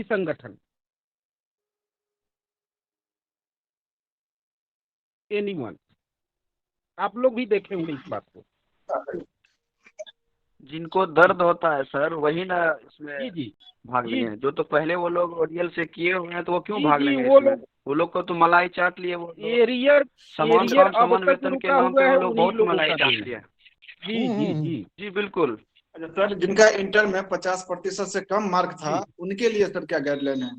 संगठन, एनीवन, आप लोग भी देखे होंगे इस बात को। जिनको दर्द होता है सर वही ना इसमें जी जी भाग जी लेंगे। जो तो पहले वो लोग ओडीएल से किए हुए हैं तो वो क्यों जी भाग जी लेंगे वो इसमें। लोग वो लोग को तो मलाई चाट लिए वो लोग। एरियर समान एरियर काम अब समान तक वेतन के रुका नाम हुआ पे वो है, लोग उन्हीं बहुत लोगों मलाई का चाट देन लिए है। हैं। जी जी जी जी बिल्कुल। अच्छा सर, जिनका इंटर में 50% से कम मार्क था जी उनके लिए सर क्या गाइडलाइन है?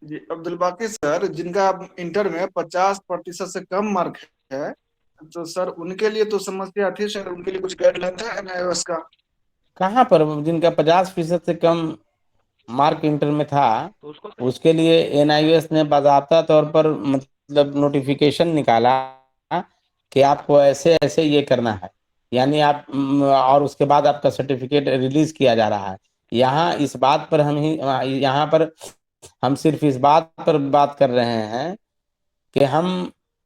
जी अब्दुल बाकी सर, जिनका इंटर में 50% से कम मार्क है, तो सर उनके लिए तो समस्या थी सर, उनके लिए कुछ गाइडलाइन था एनआईओएस का? कहाँ पर जिनका 50% से कम मार्क इंटर में था तो उसको उसके लिए एनआईओएस ने बाकायदा तौर पर मतलब नोटिफिकेशन निकाला कि आपको ऐसे ऐसे ये करना है, यानी आप और उसके बाद आपका सर्टिफिकेट रिलीज किया जा रहा है। यहाँ इस बात पर हम ही यहाँ पर हम सिर्फ इस बात पर बात कर रहे हैं कि हम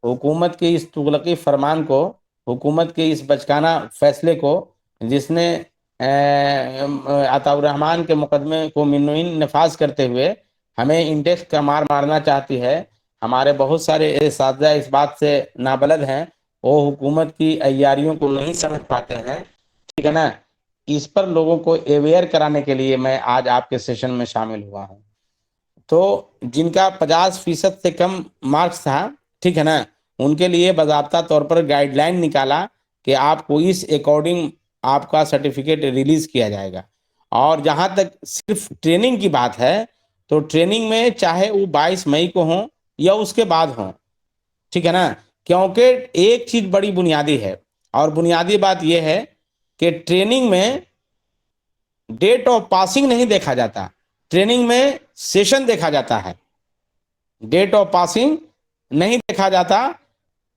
हुकूमत के इस तुगलकी फरमान को, हुकूमत के इस बचकाना फैसले को, जिसने अताउर रहमान के मुकदमे को मिन्नुइन नफाज करते हुए हमें इंडेक्स का मार मारना चाहती है। हमारे बहुत सारे एसातिज़ा इस बात से नाबलद हैं, वो हुकूमत की अय्यारियों को नहीं समझ पाते हैं, ठीक है ना। इस पर लोगों को अवेयर कराने के लिए मैं आज आपके सेशन में शामिल हुआ हूँ। तो जिनका 50% से कम मार्क्स था, ठीक है ना, उनके लिए बाकायदा तौर पर गाइडलाइन निकाला कि आपको इस अकॉर्डिंग आपका सर्टिफिकेट रिलीज किया जाएगा। और जहां तक सिर्फ ट्रेनिंग की बात है, तो ट्रेनिंग में चाहे वो 22 मई को हो या उसके बाद हो, ठीक है ना, क्योंकि एक चीज बड़ी बुनियादी है, और बुनियादी बात यह है कि ट्रेनिंग में डेट ऑफ पासिंग नहीं देखा जाता, ट्रेनिंग में सेशन देखा जाता है। डेट ऑफ पासिंग नहीं देखा जाता,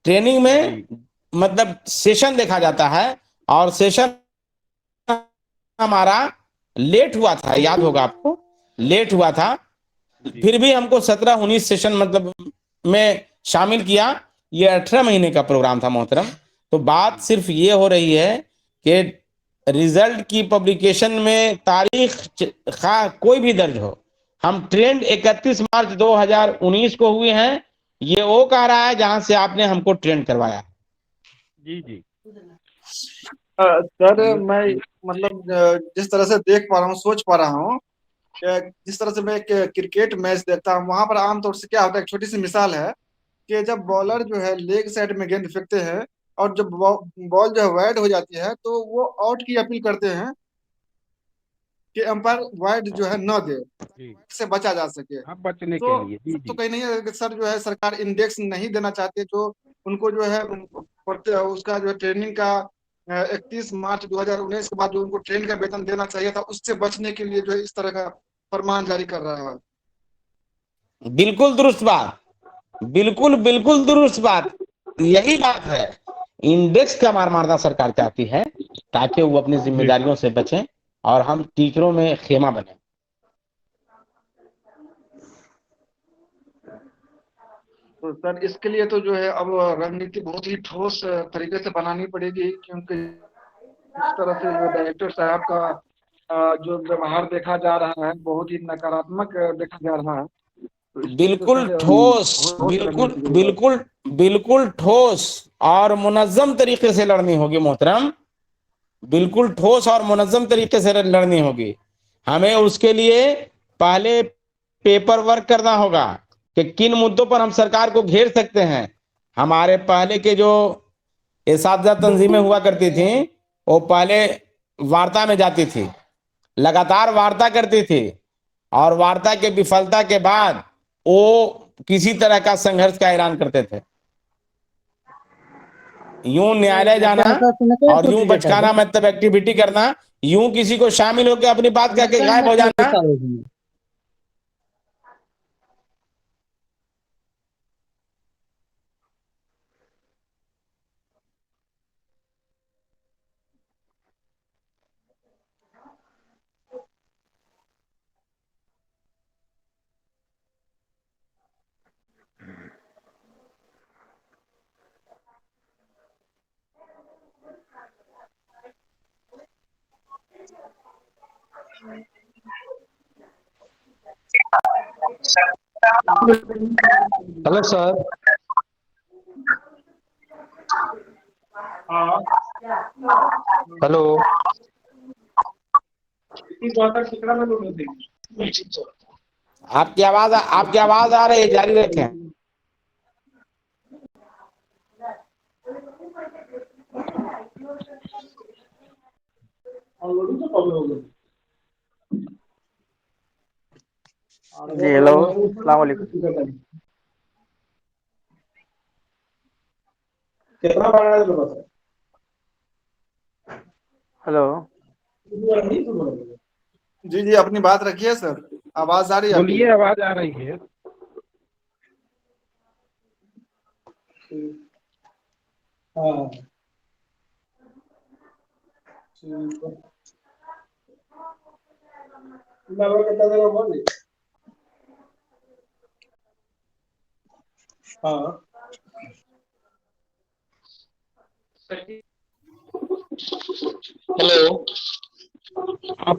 ट्रेनिंग में जी मतलब सेशन देखा जाता है। और सेशन हमारा लेट हुआ था, याद होगा आपको, लेट हुआ था। जी फिर भी हमको 17-19 सेशन मतलब में शामिल किया। ये 18 महीने का प्रोग्राम था मोहतरम। तो बात सिर्फ ये हो रही है कि रिजल्ट की पब्लिकेशन में तारीख खा कोई भी दर्ज हो, हम ट्रेंड 31 मार्च 2019 को हुए हैं, ये वो कह रहा है जहां से आपने हमको ट्रेंड करवाया। जी जी सर ये मैं मतलब जिस तरह से देख पा रहा हूँ, सोच पा रहा हूँ, जिस तरह से मैं एक क्रिकेट मैच देखता हूँ, वहां पर आमतौर से क्या होता है, एक छोटी सी मिसाल है कि जब बॉलर जो है लेग साइड में गेंद फेंकते हैं और जब बॉल जो है वाइड हो जाती है, तो वो आउट की अपील करते हैं कि अंपायर वाइड जो है न दे, जी से बचा जा सके। हाँ, बचने तो के लिए। जी सब तो जी कहीं नहीं है कि सर जो है सरकार इंडेक्स नहीं देना चाहती है, जो उनको जो है उसका जो है ट्रेनिंग का 31 मार्च 2019 के बाद जो उनको ट्रेन का वेतन देना चाहिए था, उससे बचने के लिए जो है इस तरह का फरमान जारी कर रहा है। बिल्कुल दुरुस्त बात, बिल्कुल बिल्कुल दुरुस्त बात, यही बात है। इंडेक्स का मार मारना सरकार चाहती है ताकि वो अपनी जी जिम्मेदारियों से बचें और हम टीचरों में खेमा बने। तो सर इसके लिए तो जो है अब रणनीति बहुत ही ठोस तरीके से बनानी पड़ेगी, क्योंकि जिस तरह से जो डायरेक्टर साहब का जो व्यवहार देखा जा रहा है, बहुत ही नकारात्मक देखा जा रहा है। तो इसके लिए तो बिल्कुल सर ठोस, ठोस बिल्कुल रणनीति जरूरत है। बिल्कुल बिल्कुल ठोस और मुनज्जम तरीके से लड़नी होगी मोहतरम, बिल्कुल ठोस और मुनज्जम तरीके से लड़नी होगी। हमें उसके लिए पहले पेपर वर्क करना होगा कि किन मुद्दों पर हम सरकार को घेर सकते हैं। हमारे पहले के जो एसातिज़ा तंजीमें हुआ करती थी, वो पहले वार्ता में जाती थी, लगातार वार्ता करती थी, और वार्ता के विफलता के बाद वो किसी तरह का संघर्ष का ऐलान करते थे। यूं न्यायालय जाना और यूं बचकाना मतलब एक्टिविटी करना, यूं किसी को शामिल होकर अपनी बात कह के गायब हो जाना, हेलो सर। हेलो। आपकी आवाज आ रही है, जारी रखें। जी हेलो, अस्सलाम वालेकुम। हेलो। जी जी, अपनी बात रखिए सर, आवाज आ रही है आपकी? बोलिए, आवाज आ रही है। हाँ। हाँ। हेलो। आप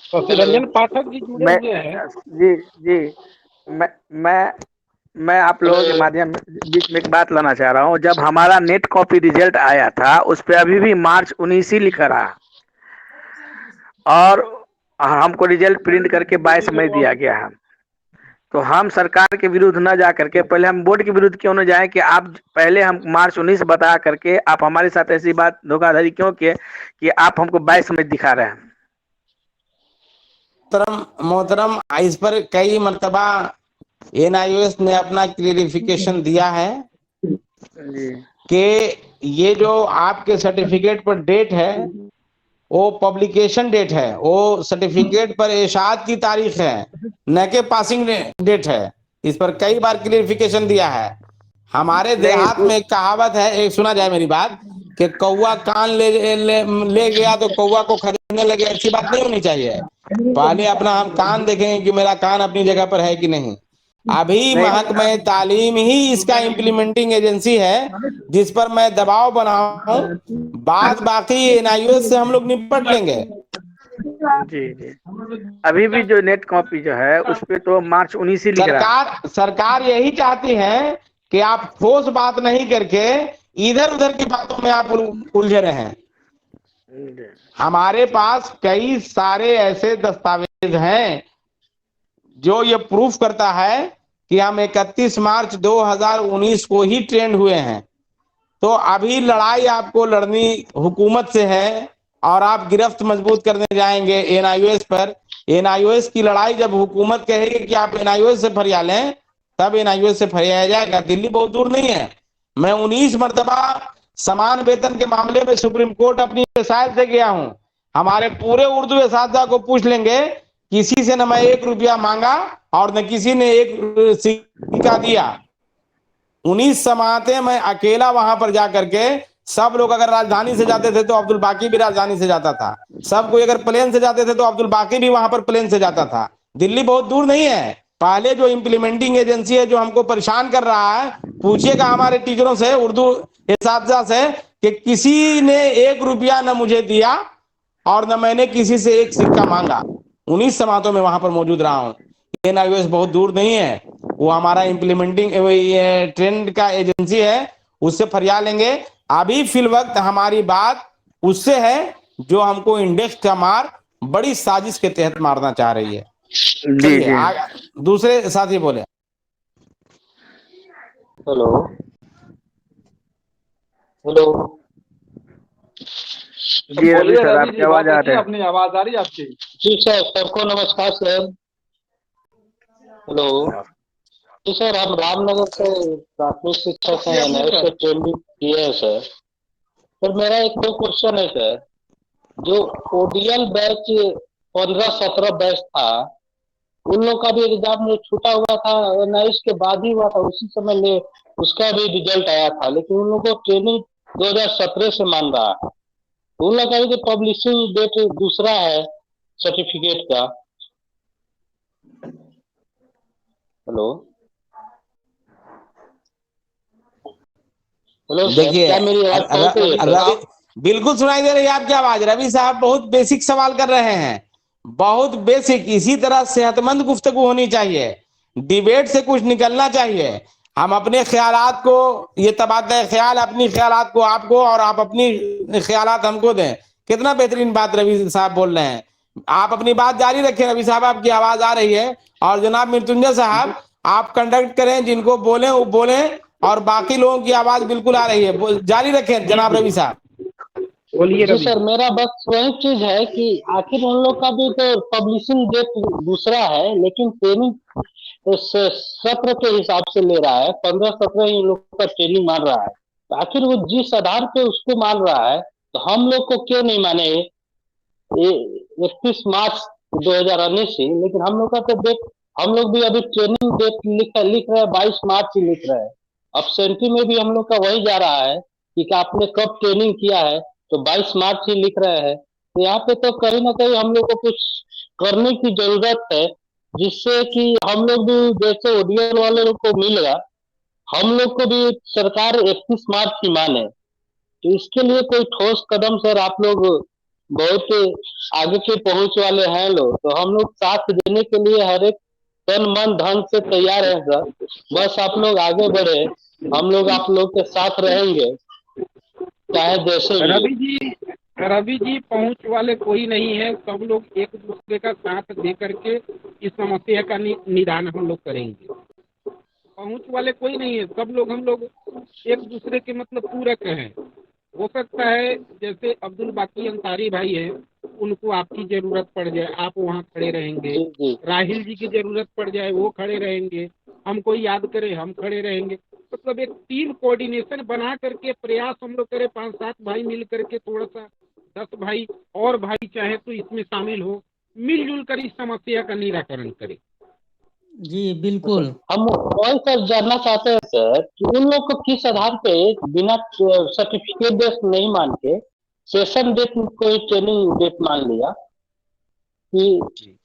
शशिरंजन पाठक जी जुड़े मैं हुए हैं। जी जी मैं आप लोगों के माध्यम बीच में एक बात लाना चाह रहा हूँ। जब हमारा नेट कॉपी रिजल्ट आया था उस पे अभी भी मार्च 19 ही लिखा रहा, और हमको रिजल्ट प्रिंट करके 22 मई दिया गया है। तो हम सरकार के विरुद्ध न जा करके पहले हम बोर्ड के विरुद्ध क्यों न जाए कि आप पहले हम मार्च 19 बता करके आप हमारे साथ ऐसी बात धोखाधड़ी क्यों किए कि आप हमको 22 मई दिखा रहे हैं। मोहतरम, इस पर कई मर्तबा NIOS ने अपना क्लियरिफिकेशन दिया है जी कि ये जो आपके सर्टिफिकेट पर डेट है वो पब्लिकेशन डेट है, वो सर्टिफिकेट पर इशाअत की तारीख है, न कि पासिंग डेट है। इस पर कई बार क्लियरिफिकेशन दिया है। हमारे देहात में एक कहावत है, एक सुना जाए मेरी बात, कि कौवा कान ले गया तो कौवा को खरीदने लगे। अच्छी बात नहीं होनी चाहिए। पहले अपना हम कान देखेंगे कि मेरा कान अपनी जगह पर है कि नहीं। अभी महकमा तालीम ही इसका इम्प्लीमेंटिंग एजेंसी है जिस पर मैं दबाव बनाऊं, बाद बाकी NIOS से हम लोग निपट लेंगे। जी जी अभी भी जो नेट कॉपी जो है उस पे तो मार्च 19 ही लिख रहा है। सरकार यही चाहती है कि आप ठोस बात नहीं करके इधर उधर की बातों में आप उलझे रहे हैं। हमारे पास कई सारे ऐसे दस्तावेज हैं जो ये प्रूफ करता है कि हम 31 मार्च 2019 को ही ट्रेंड हुए हैं। तो अभी लड़ाई आपको लड़नी हुकूमत से है और आप गिरफ्त मजबूत करने जाएंगे NIOS पर। NIOS की लड़ाई जब हुकूमत कहेगी कि आप NIOS से फरियाद लें, तब NIOS से फरियाद जाएगा। दिल्ली बहुत दूर नहीं है। मैं 19 मरतबा समान वेतन के मामले में सुप्रीम कोर्ट अपनी वेबसाइट से गया हूं। हमारे पूरे उर्दू असातिज़ा को पूछ लेंगे, किसी से न मैं 1 रुपया मांगा और न किसी ने 1 सिक्का दिया। 19 समातें मैं अकेला वहां पर जाकर के, सब लोग अगर राजधानी से जाते थे तो अब्दुल बाकी भी राजधानी से जाता था, सब कोई अगर प्लेन से जाते थे तो अब्दुल बाकी भी वहां पर प्लेन से जाता था। दिल्ली बहुत दूर नहीं है। पहले जो इम्प्लीमेंटिंग एजेंसी है जो हमको परेशान कर रहा है, पूछिएगा हमारे टीचरों से, उर्दू असातिज़ा से, कि किसी ने 1 रुपया न मुझे दिया और न मैंने किसी से 1 सिक्का मांगा। 19 समातों में वहां पर मौजूद रहा हूं। NIOS बहुत दूर नहीं है, वो हमारा इम्प्लीमेंटिंग ट्रेंड का एजेंसी है, उससे फरियाद लेंगे। अभी फिल वक्त हमारी बात उससे है जो हमको इंडेक्स का मार बड़ी साजिश के तहत मारना चाह रही है। जी जी दूसरे साथी बोले। हेलो। हेलो। जी रवि सर, आपकी आवाज आ रही है। अपनी आवाज आ रही है आपकी? जी सर, सबको नमस्कार सर। हेलो। जी सर, हम रामनगर से प्राथमिक शिक्षक हैं, NIOS से ट्रेनिंग किए हैं सर। सर मेरा एक दो क्वेश्चन है सर। जो ODL बैच 15-17 बैच था, उन लोग का भी एग्जाम में छूटा हुआ था, NIOS के बाद ही हुआ था, उसी समय ले उसका भी रिजल्ट आया था, लेकिन उन लोगों को ट्रेनिंग 2017 से मान रहा है। उन लोग का भी पब्लिशिंग डेट दूसरा है सर्टिफिकेट का। हेलो। हेलो सर, देखिए, क्या मेरी आवाज पहुंच रही है सर? रवि, बिल्कुल सुनाई दे रही है आपकी आवाज। रवि साहब बहुत बेसिक सवाल कर रहे हैं। बहुत बेसिक, इसी तरह सेहतमंद गुफ्तगू होनी चाहिए, डिबेट से कुछ निकलना चाहिए। हम अपने ख्यालात को, ये तबादला ख्याल, अपनी ख्यालात को आपको और आप अपनी ख्यालात हमको दें। कितना बेहतरीन बात रवि साहब बोल रहे हैं। आप अपनी बात जारी रखें रवि साहब, आपकी आवाज आ रही है। और जनाब मृत्युंजय साहब आप कंडक्ट करें, जिनको बोले वो बोलें, और बाकी लोगों की आवाज बिल्कुल आ रही है, जारी रखें जनाब रवि साहब। बोलिए जी रवि। सर, मेरा बस वही चीज है कि आखिर उन लोग का भी तो पब्लिशिंग डेट दूसरा है, लेकिन ट्रेनिंग सत्र के हिसाब से ले रहा है। 15-17 इन लोग का ट्रेनिंग मार रहा है, तो आखिर वो जिस आधार पे उसको मान रहा है, तो हम लोग को क्यों नहीं माने? 31 मार्च 2019 ही, लेकिन हम लोग का तो डेट, हम लोग भी अभी ट्रेनिंग डेट लिख रहे हैं, 22 मार्च ही लिख रहे हैं। अब्सेंटी में भी हम लोग का वही जा रहा है कि आपने कब ट्रेनिंग किया है, तो 22 मार्च ही लिख रहे हैं। तो यहाँ पे तो कहीं ना कहीं हम लोग को कुछ करने की जरूरत है, जिससे कि हम लोग भी, जैसे ओडीएल वाले लोग को मिलेगा, हम लोग को भी सरकार 31 मार्च की माने। तो इसके लिए कोई ठोस कदम सर, आप लोग बहुत आगे के पहुंच वाले हैं लोग, तो हम लोग साथ देने के लिए हर एक तन मन धन से तैयार है सर। बस आप लोग आगे बढ़े, हम लोग आप लोग के साथ रहेंगे, चाहे जैसे भी। रवि जी पहुंच वाले कोई नहीं है, सब लोग एक दूसरे का साथ दे करके इस समस्या का निदान हम लोग करेंगे। पहुंच वाले कोई नहीं है, सब लोग, हम लोग एक दूसरे के मतलब पूरक हैं। हो सकता है जैसे अब्दुल बाकी अंसारी भाई हैं, उनको आपकी जरूरत पड़ जाए, आप वहाँ खड़े रहेंगे। जी जी राहिल जी की जरूरत पड़ जाए, वो खड़े रहेंगे। हमको याद करें, हम खड़े रहेंगे। मतलब एक टीम कोऑर्डिनेशन बना करके प्रयास हम लोग करें, 5-7 भाई मिल करके, थोड़ा सा 10 भाई और भाई चाहे तो इसमें शामिल हो, मिलजुल कर इस समस्या का निराकरण करें। जी बिल्कुल। हम वही सर जानना चाहते हैं सर कि उन लोग को किस आधार पे बिना सर्टिफिकेट डेट नहीं मान के सेशन डेट कोई ट्रेनिंग डेट मान लिया कि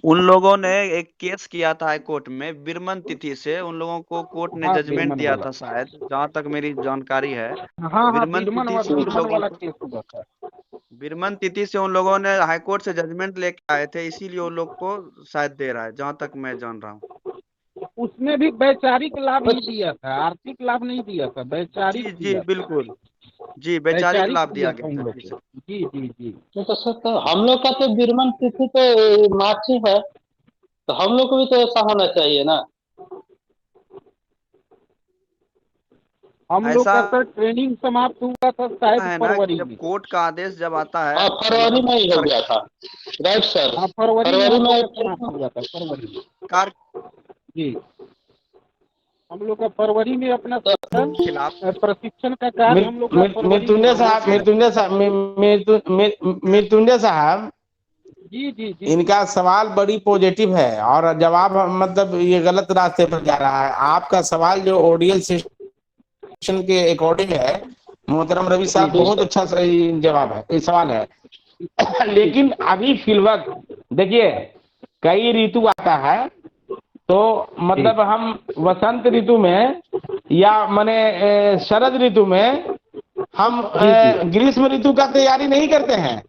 उन लोगों ने एक केस किया था हाई कोर्ट में बिरमन तिथि से, उन लोगों को कोर्ट ने हाँ, जजमेंट बिरमन दिया वाला। था शायद, जहां तक मेरी जानकारी है। हाँ, बिरमन तिथि से उन बिरमन लोगों वाला को, केस हुआ था। बिरमन तिथि से उन लोगों ने हाई कोर्ट से जजमेंट लेके आए थे, इसीलिए उन लोग को शायद दे रहा है, जहां तक मैं जान रहा हूँ। उसमें भी वैचारिक लाभ ही दिया था, आर्थिक लाभ नहीं दिया था, जी वैचारिक जी दिया था। बिल्कुल, जी वैचारिक वैचारिक लाभ दिया दिया था गया उन था। लोग जी को। सर। जी जी जी। तो सर, तो हम लोग का तो बिरमन तिथि तो मार्च ही है, तो हम लोग को भी तो ऐसा होना चाहिए ना। हम लोग ऐसा का सर ट्रेनिंग समाप्त हुआ था शायद है ना कि फरवरी जब में। कोर्ट का आदेश जब आता है हाँ, फरवरी में ही हो सर, गया था। राइट सर, हाँ, फरवरी में फरवरी हम लोग का में। समाप्त हुआ था, फरवरी में। सरकार जी, हम लोग का फरवरी में अपना तो शिक्षण खिलाफ प्रशिक्षण का कार्य हम लोग का फरवरी में मृत्युंजय हुआ साहब, था। मृत्युंजय साहब, जी जी जी। इनका सवाल बड़ी पॉजिटिव है और जवाब मतलब ये गलत रास्ते पर जा रहा है। आपका सवाल जो ओडीएल सेशन के अकॉर्डिंग है, मोहतरम रवि साहब, जी बहुत सर। अच्छा सही जवाब है, ये सवाल है। लेकिन अभी फिलवक्त देखिए, कई ऋतु आता है, तो मतलब हम वसंत ऋतु में या माने शरद ऋतु में हम ग्रीष्म ऋतु का तैयारी नहीं करते हैं,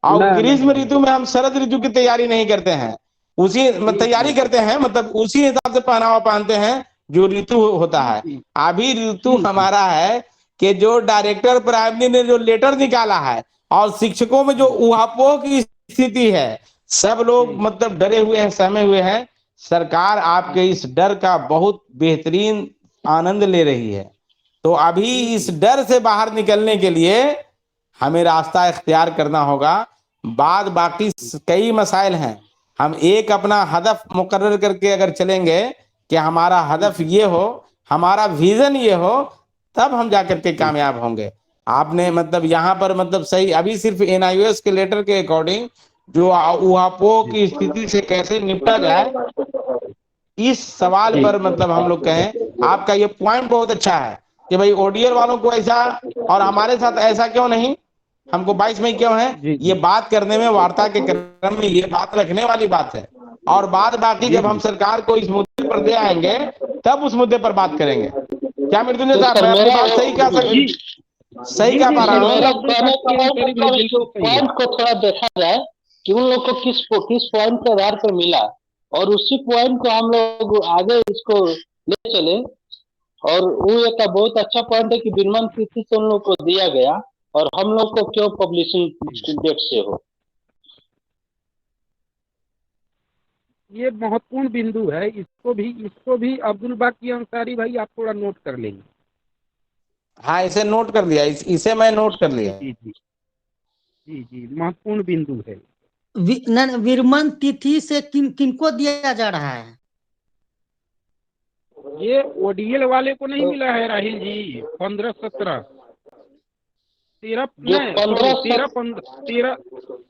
और ग्रीष्म ऋतु में हम शरद ऋतु की तैयारी नहीं करते हैं। उसी तैयारी करते हैं, मतलब उसी हिसाब से पहनावा पहनते हैं जो ऋतु होता है। अभी ऋतु हमारा है कि जो डायरेक्टर प्राइमरी ने जो लेटर निकाला है और शिक्षकों में जो ऊहापोह की स्थिति है, सब लोग मतलब डरे हुए हैं, सहमे हुए हैं। सरकार आपके इस डर का बहुत बेहतरीन आनंद ले रही है। तो अभी इस डर से बाहर निकलने के लिए हमें रास्ता इख्तियार करना होगा। बाद बाकी कई मसाइल हैं, हम एक अपना हदफ मुकर्रर करके अगर चलेंगे कि हमारा हदफ ये हो, हमारा विजन ये हो, तब हम जाकर के कामयाब होंगे। आपने मतलब यहाँ पर मतलब सही, अभी सिर्फ एनआईओएस के लेटर के अकॉर्डिंग जो ऊहापोह की स्थिति से कैसे निपटा जाए, इस सवाल पर मतलब हम लोग कहें, आपका ये पॉइंट बहुत अच्छा है कि भाई ओडीएल वालों को ऐसा और हमारे साथ ऐसा क्यों नहीं, हमको 22 मई क्यों है, ये बात करने में, वार्ता के क्रम में ये बात रखने वाली बात है। और बाद बाकी जब हम सरकार को इस मुद्दे पर दे आएंगे, तब उस मुद्दे पर बात करेंगे। क्या मृत्युंजय तो साहब, सर मैं अपनी मेरा बात सही कह सकता? सही जी कह जी पा रहा बिल्कुल हूँ। मेरा अब्दुल कहने बाकी का अंसारी भाई मतलब बिल्कुल इस सही है। पॉइंट को थोड़ा देखा जाए कि उन लोग को किस पॉइंट के आधार पर मिला, और उसी पॉइंट को हम लोग आगे इसको ले चले। और वो एक बहुत अच्छा पॉइंट है कि विरमन तिथि से उन लोग को दिया गया, और हम लोग को क्यों पब्लिशिंग डेट से हो। ये महत्वपूर्ण बिंदु है, इसको भी अब्दुल बाकी अंसारी भाई आप थोड़ा नोट कर लेंगे। हाँ, इसे नोट कर लिया, इसे मैं नोट कर जी लिया। जी जी जी जी महत्वपूर्ण बिंदु है। विरमन तिथि से किनको दिया जा रहा है? ये ओडीएल वाले को नहीं तो मिला है राहिल जी, 15-17 13 जो नहीं सॉरी 15 13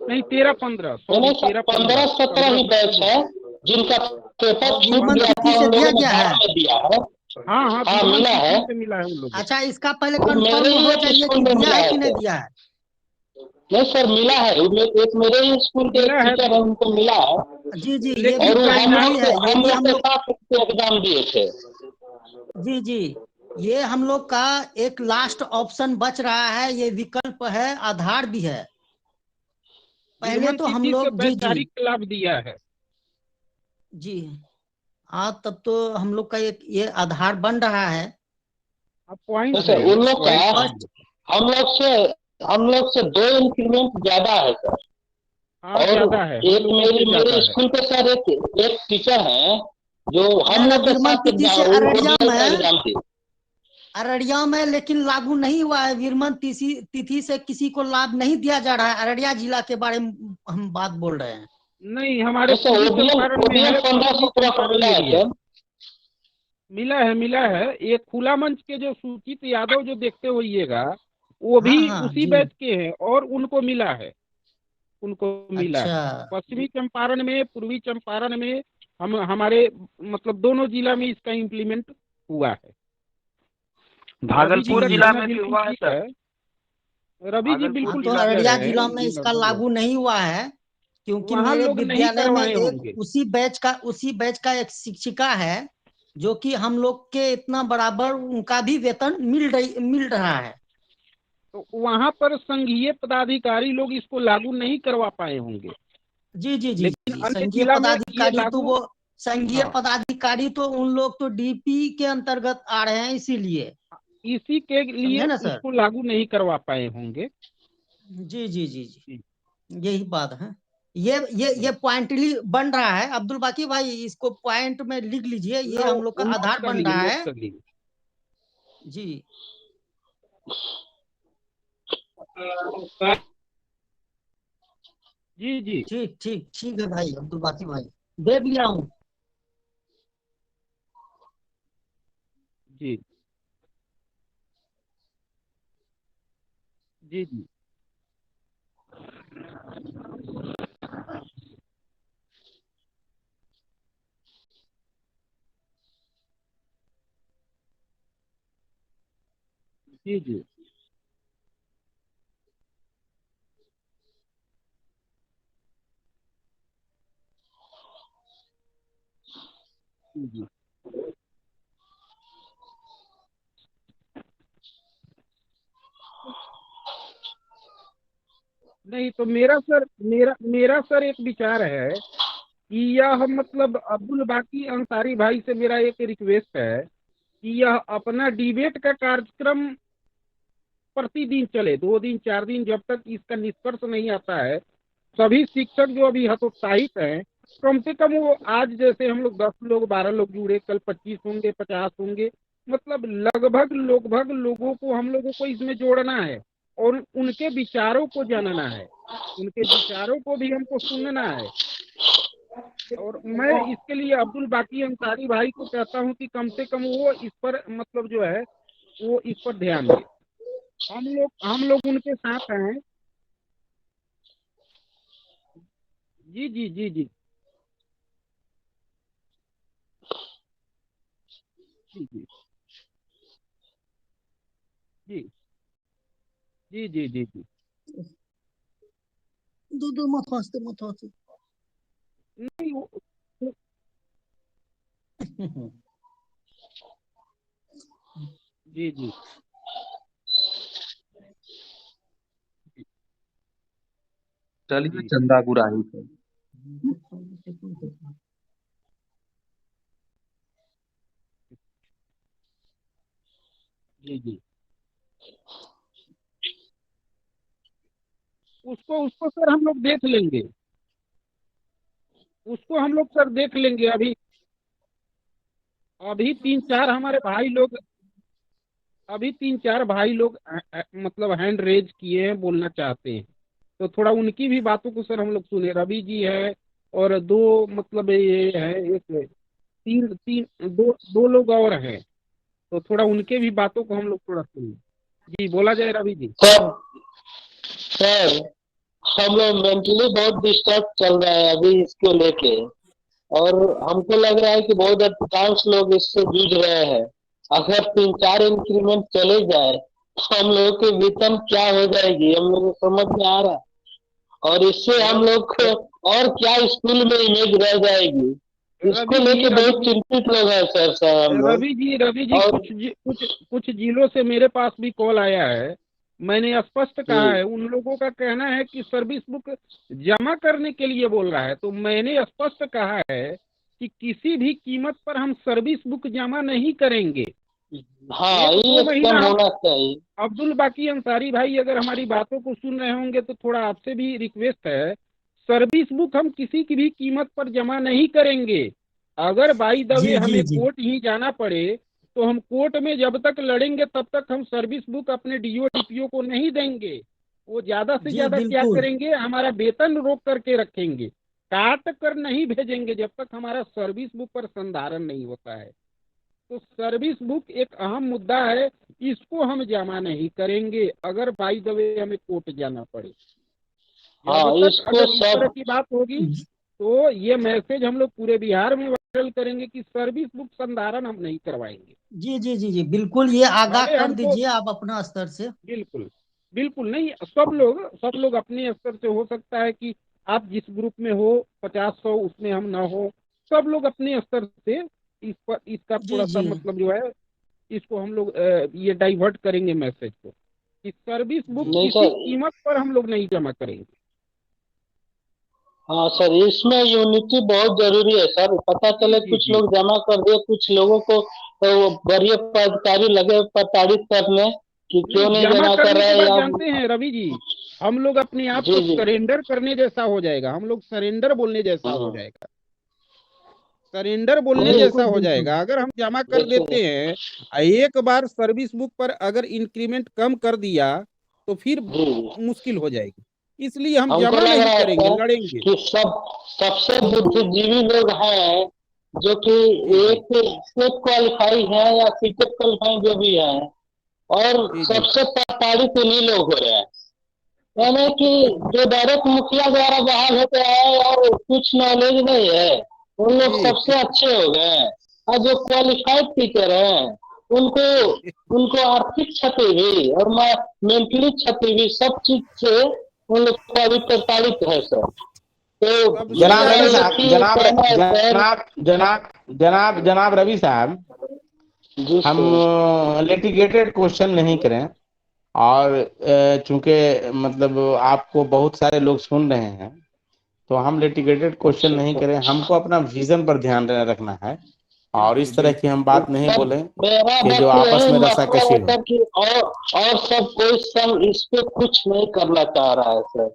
नहीं 13-15 नहीं सॉरी नहीं सर, 13-15 15-17 ही 15-17 बैच है जिनका पेपर और छूट विरमन गया तिथि था, से उन दिया लोगों ने गया बाद है। में दिया है। हाँ हाँ हाँ विरमन मिला है, तिथि से मिला है उन लोगों अच्छा, इसका पहले वो मेरे कंफर्म ही हो एक जाइए स्कूल कि में दिया मिला है है कि नहीं सर। दिया है। नहीं सर मिला है, एक मेरे ही स्कूल को। के एक मिला है टीचर है, उनको मिला है। जी जी, ये भी लेकिन और वो प्राइमरी है, ये हम भी लोग हम के लोग। साथ एग्जाम दिए थे। जी जी, ये हम लोग का एक लास्ट ऑप्शन बच रहा है, ये विकल्प है, आधार भी है। पहले विरमन तो हम तिथि से लोग जी जी वैचारिक लाभ दिया है। जी हाँ, तब तो हम लोग का एक ये आधार बन रहा है। अब तो पॉइंट सर है, ये उन लोग का पॉइंट है। फर्स्ट। हम लोग से हम लोग से 2 इंक्रीमेंट ज्यादा है सर। हाँ और ज्यादा है, हम एक लोगों से मेरी ज्यादा मेरे है। स्कूल पे सर एक टीचर हैं जो हम न लोग के विरमन साथ तिथि से एग्जाम अररिया ओडीएल का में, एग्जाम थी। अररिया में लेकिन लागू नहीं हुआ है। विरमन तिथि से किसी को लाभ नहीं दिया जा रहा है। अररिया जिला के बारे में हम बात बोल रहे हैं। नहीं हमारे जैसे पूर्वी ओडीएल चंपारण में ओडीएल है, पश्चिमी 15-17 को चंपारण मिला में है भी है। सर। मिला है एक खुला मंच के जो सूचित यादव जो देखते होइएगा, वो भी हाँ हाँ उसी जी। बैच के हैं और उनको मिला है। उनको मिला अच्छा है पश्चिमी चंपारण में, पूर्वी चंपारण में, हम हमारे मतलब दोनों जिला में इसका इम्प्लीमेंट हुआ है। रवि जी भागलपुर का जी। जिला कहना में भी बिल्कुल हुआ है ठीक सर। है। रवि जी भागलपुर हाँ, बिल्कुल तो जिला ठीक कह में अररिया रहे भी हैं जिला में ये इसका लगभग लागू नहीं हुआ है, क्योंकि वहाँ मेरे लोग नहीं विद्यालय में करवाए एक होंगे। उसी बैच का एक शिक्षिका है, जो कि हम लोग के इतना बराबर उनका भी वेतन मिल रहा है। तो वहाँ पर संघीय पदाधिकारी लोग इसको लागू नहीं करवा पाए होंगे, जी जी जी लेकिन जी, अन्य संघीय जिला में ये पदाधिकारी तो लागू। वो संघीय हाँ पदाधिकारी तो उन लोग तो डीपी के अंतर्गत आ रहे हैं, इसीलिए। इसी के लिए समझे ना सर? इसको लागू नहीं करवा पाए होंगे। जी जी जी जी, जी, यही बात है। ये पॉइंटली बन रहा है। अब्दुल बाकी भाई, इसको पॉइंट में लिख लीजिए, ये नो हम लोग का नोट आधार कर बन लिए, रहा नोट है। कर लिए। जी जी जी ठीक ठीक ठीक है भाई, अब्दुल बाकी भाई दे दिया हूँ। जी जी जी जी जी जी जी। नहीं तो मेरा सर एक विचार है कि यह मतलब अब्दुल बाकी अंसारी भाई से मेरा एक रिक्वेस्ट है कि यह अपना डिबेट का कार्यक्रम प्रतिदिन चले, 2 दिन 4 दिन, जब तक इसका निष्कर्ष नहीं आता है। सभी शिक्षक जो अभी हतोत्साहित हैं, कम से कम वो आज जैसे हम लोग 10 लोग 12 लोग जुड़े, कल 25 होंगे, 50 होंगे, मतलब लगभग लोगों को हम लोगों को इसमें जोड़ना है और उनके विचारों को जानना है, उनके विचारों को भी हमको सुनना है। और मैं इसके लिए अब्दुल बाकी अंसारी भाई को कहता हूँ कि कम से कम वो इस पर मतलब जो है वो इस पर ध्यान दे। हम लोग उनके साथ हैं। जी जी जी जी जी जी जी जी जी जी जी दो दो मत हंसते मत हंसते। नहीं जी जी चलिए जी चंदा गुराही पे। जी जी उसको उसको सर हम लोग देख लेंगे। उसको हम लोग सर देख लेंगे। अभी अभी तीन चार हमारे भाई लोग अभी तीन चार भाई लोग मतलब हैंड रेज किए हैं, बोलना चाहते हैं। तो थोड़ा उनकी भी बातों को सर हम लोग सुने। रवि जी है और दो मतलब ये है, एक तीन तीन दो दो लोग और हैं। तो थोड़ा उनके भी बातों को हम लोग थोड़ा सुने। जी बोला जाए रवि जी। सर सर हम लोग मेंटली बहुत डिस्टर्ब चल रहा है अभी इसको लेके। और हमको लग रहा है कि बहुत अधिकांश लोग इससे जूझ रहे हैं। अगर 3-4 इंक्रीमेंट चले जाए तो हम लोग की वेतन क्या हो जाएगी, हम लोग को समझ में आ रहा है। और इससे हम रवि लोग को और क्या स्कूल में इमेज रह जाएगी, इसको लेके रवि बहुत जी चिंतित लोग हैं सर हम लोग। रवि जी और कुछ जिलों से मेरे पास भी कॉल आया है। मैंने स्पष्ट कहा है, उन लोगों का कहना है कि सर्विस बुक जमा करने के लिए बोल रहा है। तो मैंने स्पष्ट कहा है कि किसी भी कीमत पर हम सर्विस बुक जमा नहीं करेंगे। हाँ, एक ये दो एकदम महीना हम होना चाहिए। अब्दुल बाकी अंसारी भाई अगर हमारी बातों को सुन रहे होंगे तो थोड़ा आपसे भी रिक्वेस्ट है, सर्विस बुक हम किसी की भी कीमत पर जमा नहीं करेंगे। अगर बाई द वे जी जी हमें जी कोर्ट ही जाना पड़े तो हम कोर्ट में जब तक लड़ेंगे तब तक हम सर्विस बुक अपने डीओ डीपीओ को नहीं देंगे। वो ज्यादा से जी ज्यादा क्या बिल्कुल। करेंगे, हमारा वेतन रोक करके रखेंगे, काट कर नहीं भेजेंगे जब तक हमारा सर्विस बुक पर संधारण नहीं होता है। तो सर्विस बुक एक अहम मुद्दा है, इसको हम जमा नहीं करेंगे अगर बाई द वे हमें कोर्ट जाना पड़े। जब हाँ, तक इसको अगर इस तरह सब की बात होगी तो ये मैसेज हम लोग पूरे बिहार में वायरल करेंगे कि सर्विस बुक संधारण हम नहीं करवाएंगे। जी जी जी जी बिल्कुल, ये आगाह भले कर हमको दीजिए आप अपना स्तर से। बिल्कुल बिल्कुल नहीं, सब लोग अपने स्तर से, हो सकता है कि आप जिस ग्रुप में हो 50-100 उसमें हम ना हो। सब लोग अपने स्तर से इस पर इसका जी थोड़ा सा जी मतलब जो है, इसको हम लोग ये डाइवर्ट करेंगे मैसेज को कि सर्विस बुक नहीं किसी सर। कीमत पर हम लोग नहीं जमा करेंगे। हाँ सर, इसमें यूनिटी बहुत जरूरी है सर। पता जी चले जी कुछ जी लोग जमा कर दिए, कुछ लोगों को तो वो वरीय पदाधिकारी लगे प्रताड़ित करने कि नहीं, क्यों नहीं जमा जमा कर करने के रहे बाद या। जानते हैं रवि जी, हम लोग अपने आप जी को जी। सरेंडर करने जैसा हो जाएगा। हम लोग सरेंडर बोलने जैसा हो हाँ। जाएगा। सरेंडर बोलने नहीं, जैसा बिल्कुल हो बिल्कुल। जाएगा अगर हम जमा कर देखिए। देते हैं। एक बार सर्विस बुक पर अगर इंक्रीमेंट कम कर दिया तो फिर जी। मुश्किल हो जाएगी। इसलिए हम हमको जमा लग नहीं रहा है करेंगे, सर लड़ेंगे। कि सबसे बुद्धिजीवी लोग हैं जो कि जी जी एक स्टेट क्वालिफाई है या सीटेट क्वालिफाई जो भी है, और जी जी सबसे प्रताड़ित इन्हीं लोग हो रहे हैं। यानी कि जो डायरेक्ट मुखिया द्वारा बहाल होते हैं और कुछ नॉलेज नहीं है, उन लोग जी सबसे अच्छे हो गए हैं। और जो क्वालिफाइड टीचर हैं उनको उनको आर्थिक क्षति भी और मेंटली क्षति भी, सब चीज से उन लोग को अभी प्रताड़ित है सर। तो सबसे जनाब मेरा रवि ज्यादा एक साहब, ही जनाब कहना है सर। जनाब जनाब जनाब जनाब रवि साहब, जी हम सर। लिटिगेटेड क्वेश्चन नहीं करें। और चूंकि मतलब आपको बहुत सारे लोग सुन रहे हैं, तो हम लिटिगेटेड क्वेश्चन अच्छा नहीं सर। करें। हमको अपना विजन पर ध्यान रखना है और बिल्कुल इस तरह की बिल्कुल हम बात नहीं सर, बोलें मेरा कि जो बस आपस यही में मतलब रसाकशी है हो। सर कि और सब कोई सब इस पे कुछ नहीं करना चाह रहा है सर।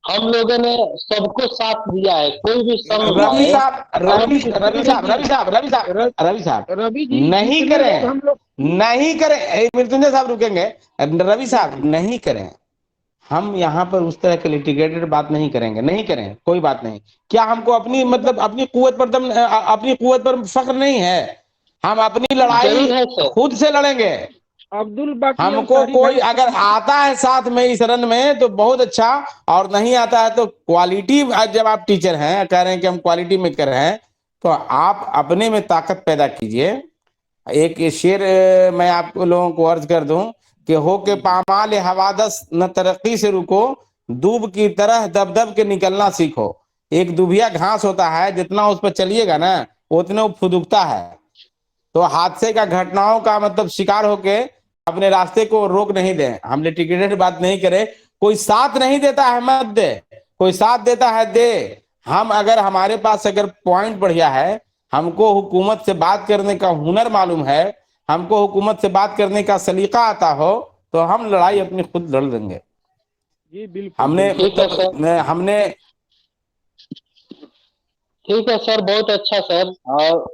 हम लोगों ने सबको साथ दिया है, कोई भी संघ रवि रवि जी उठाए। साहब और रवि रवि रवि साहब जी रवि साहब रवि साहब र- रवि साहब रवि जी नहीं जितने लोग करें, हम लोग नहीं करें। मृत्युंजय साहब रुकेंगे। रवि जी साहब जी नहीं करें। हम यहाँ पर उस तरह के लिटिगेटेड बात नहीं करेंगे, नहीं करें, कोई बात नहीं। क्या हमको अपनी अब्दुल मतलब अपनी कुवत पर अपनी कुवत पर फख्र नहीं है? हम अपनी लड़ाई जरूर है सर। खुद से लड़ेंगे। अब्दुल बाकी हमको अंसारी कोई भाई अगर आता है साथ में इस रन में तो बहुत अच्छा, और नहीं आता है तो क्वालिटी। जब आप टीचर हैं, कह रहे हैं कि हम क्वालिटी में कर रहे हैं, तो आप अपने में ताकत पैदा कीजिए। एक शेर मैं आप लोगों को अर्ज कर दूं कि हो के जी जी पामाल हवादस न तरक्की से रुको, दूब की तरह दब दब के निकलना सीखो। एक दुबिया घास होता है, जितना उस पर चलिएगा ना उतने वो फुदुकता है। तो हादसे का, घटनाओं का मतलब शिकार होके अपने रास्ते को रोक नहीं दें। हम लिटिगेटेड बात नहीं करें। कोई साथ नहीं देता है मत दे, कोई साथ देता है दे, हम अगर हमारे पास अगर पॉइंट बढ़िया है, हमको हुकूमत से बात करने का हुनर मालूम है, हमको हुकूमत से बात करने का सलीका आता हो, तो हम लड़ाई अपनी खुद लड़ लेंगे। जी बिल्कुल हमने ठीक है सर, हमने ठीक है सर, बहुत अच्छा सर। और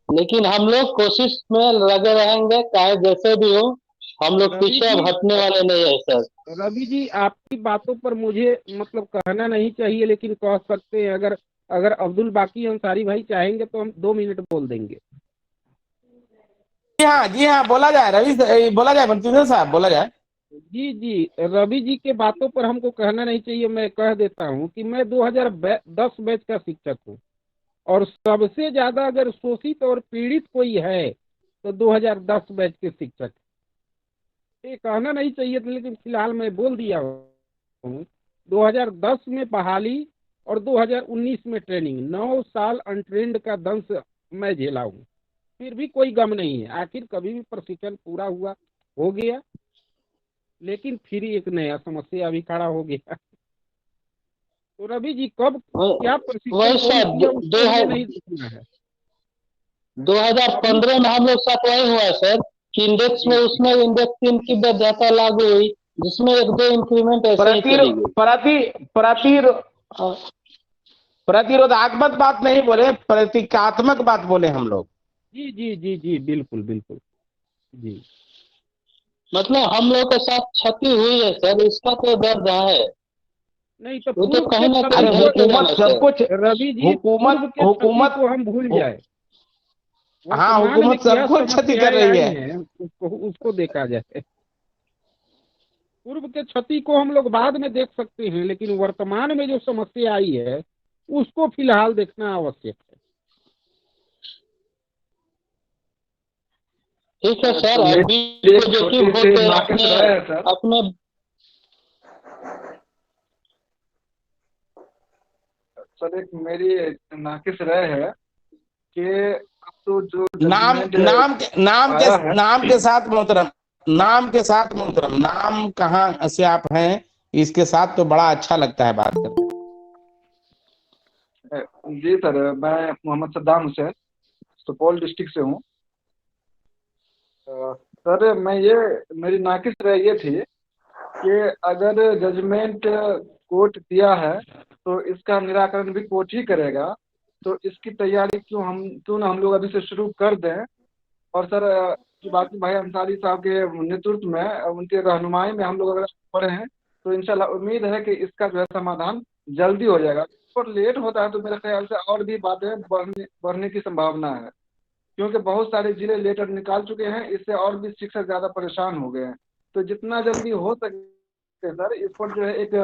लेकिन हम लोग कोशिश में लगे रहेंगे, चाहे जैसे भी हो, हम लोग रवि पीछे जी, अब हटने वाले नहीं है सर। रवि जी आपकी बातों पर मुझे मतलब कहना नहीं चाहिए, लेकिन कह सकते हैं, अगर अगर अब्दुल बाकी अंसारी भाई चाहेंगे तो हम 2 मिनट बोल देंगे। जी हाँ बोला जाए बोला जाए बंसीधर साहब, बोला जाए। जी जी, रवि जी के बातों पर हमको कहना नहीं चाहिए। मैं कह देता हूँ कि मैं 2010 बैच का शिक्षक हूँ, और सबसे ज्यादा अगर शोषित और पीड़ित कोई है तो 2010 बैच के शिक्षक। ये कहना नहीं चाहिए था, लेकिन फिलहाल मैं बोल दिया हूँ। 2010 में बहाली और 2019 में ट्रेनिंग, 9 साल अनट्रेंड का दंश मैं झेला हूँ, फिर भी कोई गम नहीं है। आखिर कभी भी प्रशिक्षण पूरा हुआ हो गया, लेकिन फिर एक नया समस्या अभी खड़ा हो गया। तो रवि जी कब क्या प्रशिक्षण वही कौन सर, किया उसको हमें नहीं देखना है। 2015 में हम लोग साथ वही हुआ सर कि इंडेक्स में, उसमें इंडेक्स 3 की वैधता लागू हुई, जिसमें 1-2 इंक्रीमेंट ऐसे ही चली गई। प्रतिरोधात्मक बात नहीं बोले, प्रतीकात्मक बात बोले हम लोग। जी जी जी जी, बिल्कुल बिल्कुल जी। मतलब हम लोग के साथ क्षति हुई है सर, इसका तो दर्द है। नहीं तो वो तो पूर्व के कहीं ना अरे कहीं क्षति झलकेगा हुकूमत ना सब सर। कुछ, रवि जी हुकूमत पूर्व के क्षति हुकूमत को हम भूल हु- जाए, हाँ वर्तमान में हुकूमत सब क्या कुछ क्षति कर समस्याएं रही आई है। हैं उसको उसको देखा जाए। पूर्व के क्षति को हम लोग बाद में देख सकते हैं, लेकिन वर्तमान में जो समस्या आई है उसको फिलहाल देखना आवश्यक है। ठीक है सर, तो अभी मेरी एक पॉजिटिव छोटी सी होकर नाकिस अपने राय है सर। अपने सर एक मेरी नाकिस राय है कि अब तो जो नाम जजमेंट नाम के नाम के आया है, नाम के साथ मोहतरम, नाम के साथ मोहतरम, नाम कहाँ से आप हैं, इसके साथ तो बड़ा अच्छा लगता है बात करने में। जी सर, मैं मोहम्मद सद्दाम हुसैन सुपौल डिस्ट्रिक्ट से हूँ। सर मेरी नाकिस राय ये थी कि अगर जजमेंट कोर्ट दिया है तो इसका निराकरण भी कोर्ट ही करेगा, तो इसकी तैयारी क्यों ना हम लोग अभी से शुरू कर दें। और सर बाकी भाई अंसारी साहब के नेतृत्व में, उनके रहनुमाई में हम लोग अगर पढ़े हैं तो इंशाल्लाह उम्मीद है कि इसका जो है समाधान जल्दी हो जाएगा। और लेट होता है तो मेरे ख्याल से और भी बातें बढ़ने की संभावना है, क्योंकि बहुत सारे जिले लेटर निकाल चुके हैं, इससे और भी शिक्षक ज़्यादा परेशान हो गए हैं। तो जितना जल्दी हो सके सर, इस पर जो है एक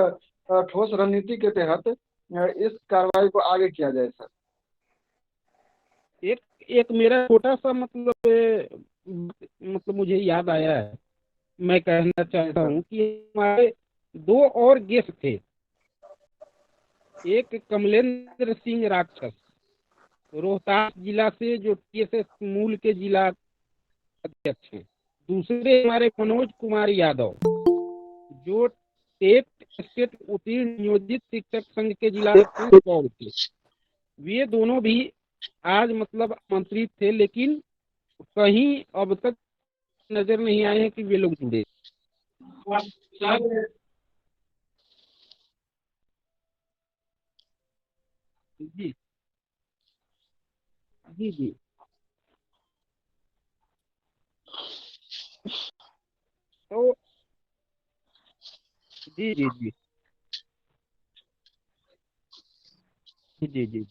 ठोस रणनीति के तहत इस कार्रवाई को आगे किया जाए सर। एक एक मेरा छोटा सा मतलब मुझे याद आया है, मैं कहना चाहता हूँ कि हमारे 2 और गेस्ट थे। एक कमलेंद्र सिंह राक्षस, रोहतास जिला से, जो टीएसएस मूल के जिला अध्यक्ष हैं। दूसरे हमारे मनोज कुमार यादव, जो टेट स्टेट उत्तीर्ण नियोजित शिक्षक संघ के जिला थे। वे दोनों भी आज मतलब आमंत्रित थे, लेकिन कहीं अब तक नजर नहीं आए हैं कि वे लोग जुड़े। जी जी जी तो जी जी जी जी जी,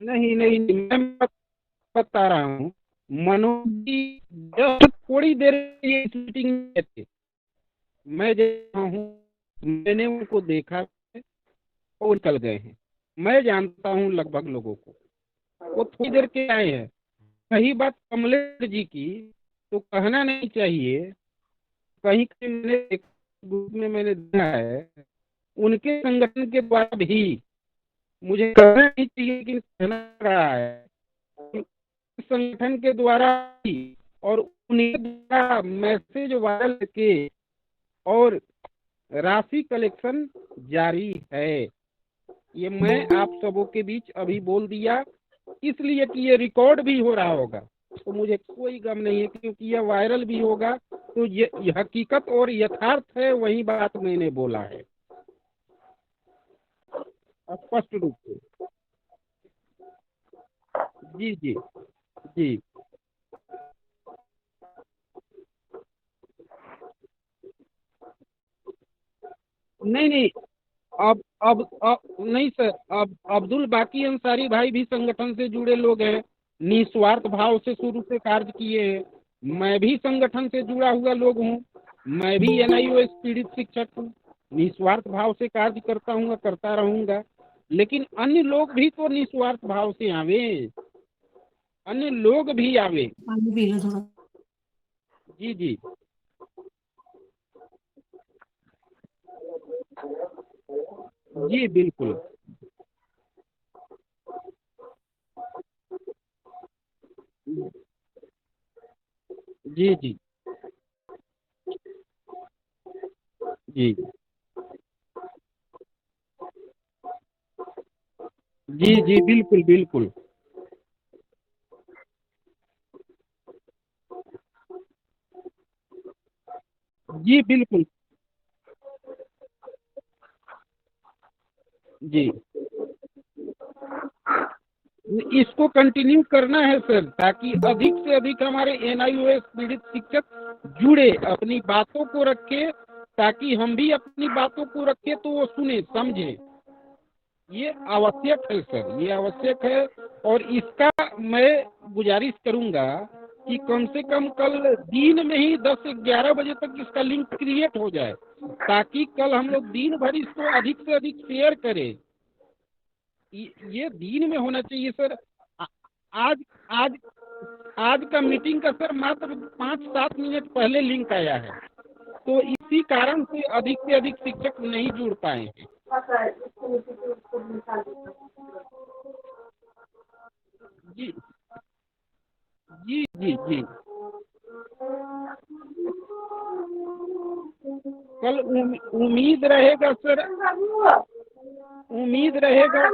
नहीं नहीं नहीं, मैं बता रहा हूँ। मनोज जी जस्ट थोड़ी देर ये मीटिंग में थे, मैं जहाँ हूँ मैंने उनको देखा है, और निकल गए हैं। मैं जानता हूँ लगभग लोगों को, वो थोड़ी देर के आए हैं। कही बात कमलेश जी की, तो कहना नहीं चाहिए। कहीं कहीं मैंने एक ग्रुप में मैंने देखा है, उनके संगठन के द्वारा भी मुझे कहना नहीं चाहिए, लेकिन कहना रहा है संगठन के द्वारा और उन्हीं द्वारा मैसेज वायरल के और राशि कलेक्शन जारी है। ये मैं आप सबों के बीच अभी बोल दिया, इसलिए कि ये रिकॉर्ड भी हो रहा होगा, तो मुझे कोई गम नहीं है, क्योंकि यह वायरल भी होगा। तो ये हकीकत और यथार्थ है, वही बात मैंने बोला है स्पष्ट रूप से। जी जी जी नहीं नहीं, अब नहीं सर, अब अब्दुल बाकी अंसारी भाई भी संगठन से जुड़े लोग हैं, निस्वार्थ भाव से शुरू से कार्य किए हैं। मैं भी संगठन से जुड़ा हुआ लोग हूँ, मैं भी एनआईओएस पीड़ित शिक्षक हूँ, निस्वार्थ भाव से कार्य करता हूँ, करता रहूंगा। लेकिन अन्य लोग भी तो निस्वार्थ भाव से आवे, अन्य लोग भी आवे। जी जी जी बिल्कुल। जी जी जी जी जी बिल्कुल बिल्कुल। जी बिल्कुल। जी इसको कंटिन्यू करना है सर, ताकि अधिक से अधिक हमारे एनआईओएस पीड़ित शिक्षक जुड़े, अपनी बातों को रखे, ताकि हम भी अपनी बातों को रखें तो वो सुने समझे। ये आवश्यक है सर, ये आवश्यक है। और इसका मैं गुजारिश करूंगा कि कम से कम कल दिन में ही 10-11 बजे तक इसका लिंक क्रिएट हो जाए, ताकि कल हम लोग दिन भर इसको अधिक से अधिक शेयर करें। ये दिन में होना चाहिए सर। आ- आज आज आज का मीटिंग का सर मात्र 5-7 मिनट पहले लिंक आया है, तो इसी कारण से अधिक शिक्षक नहीं जुड़ पाए हैं। जी जी जी जी कल उम्मीद रहेगा सर, उम्मीद रहेगा।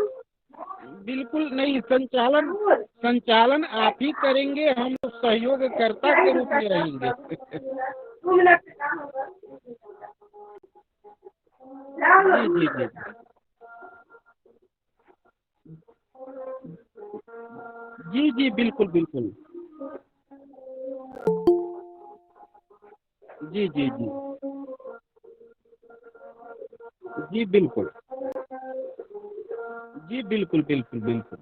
बिल्कुल नहीं, संचालन संचालन आप ही करेंगे, हम लोग सहयोगकर्ता के रूप में रहेंगे। जी जी जी जी जी बिल्कुल बिल्कुल। जी जी जी जी बिल्कुल। जी बिल्कुल बिल्कुल बिल्कुल।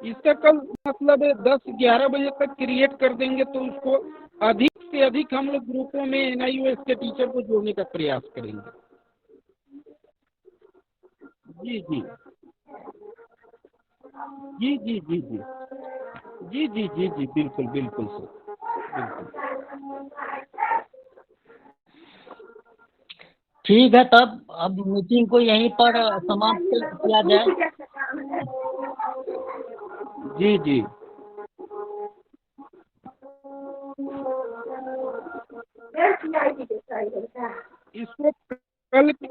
इसका कल मतलब 10-11 बजे तक क्रिएट कर देंगे, तो उसको अधिक से अधिक हम लोग ग्रुपों में एनआईओएस के टीचर को जोड़ने का प्रयास करेंगे। जी जी जी जी जी जी जी जी जी जी बिल्कुल बिल्कुल सर, बिल्कुल। ठीक है, तब अब मीटिंग को यहीं पर समाप्त किया जाए। जी जी इसको कल जी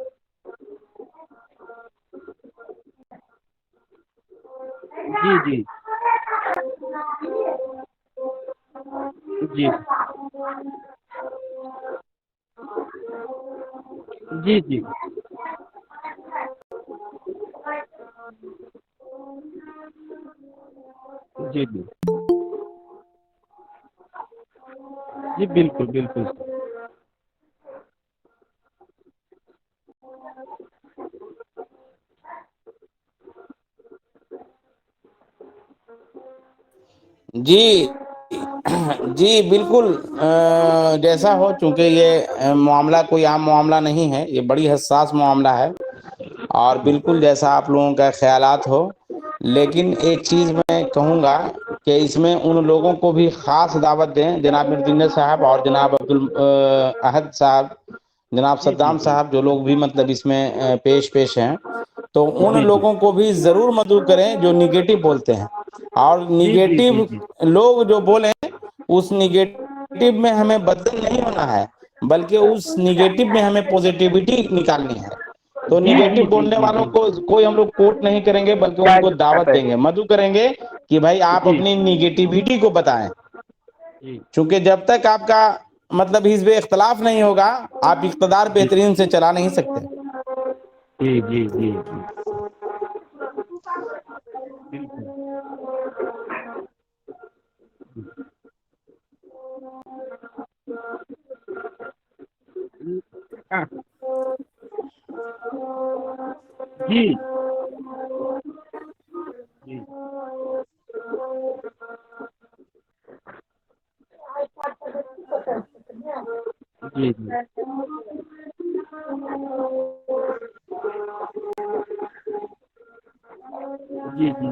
जी जी जी जी जी जी जी बिल्कुल बिल्कुल सर। जी जी बिल्कुल। जैसा हो, चूंकि ये मामला कोई आम मामला नहीं है, ये बड़ी हसास मामला है, और बिल्कुल जैसा आप लोगों का ख्यालात हो। लेकिन एक चीज़ मैं कहूँगा कि इसमें उन लोगों को भी ख़ास दावत दें, जनाब मिर्जिंदर साहब और जनाब अब्दुल अहद साहब, जनाब जी जी सद्दाम जी साहब, जो लोग भी मतलब इसमें पेश हैं, तो उन जी जी लोगों को भी ज़रूर मदऊ करें जो निगेटिव बोलते हैं। और जी निगेटिव जी। लोग जो बोले उस निगेटिव में हमें बदल नहीं होना है, बल्कि उस निगेटिव में हमें पॉजिटिविटी निकालनी है। तो जी निगेटिव जी बोलने जी वालों जी को कोई हम लोग कोट नहीं करेंगे, बल्कि उनको दावत देंगे, मधु करेंगे कि भाई आप जी अपनी निगेटिविटी को बताएं। जी क्योंकि जब तक आपका मतलब हिज़्ब इख्तलाफ नहीं होगा, आप इक़्तिदार बेहतरीन से चला नहीं सकते। जी जी जी जी बिल्कुल। हाँ, जी जी जी जी जी जी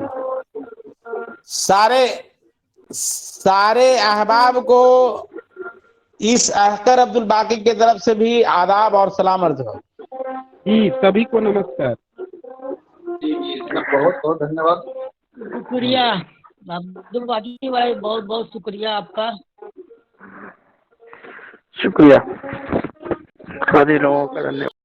सारे सारे अहबाब को इस अख्तर अब्दुल बाकी की तरफ से भी आदाब और सलाम अर्ज हो। जी, सभी को नमस्कार। जी जी सर, बहुत बहुत धन्यवाद। शुक्रिया अब्दुल बाकी भाई, बहुत बहुत शुक्रिया आपका। शुक्रिया सभी लोगों का, धन्यवाद।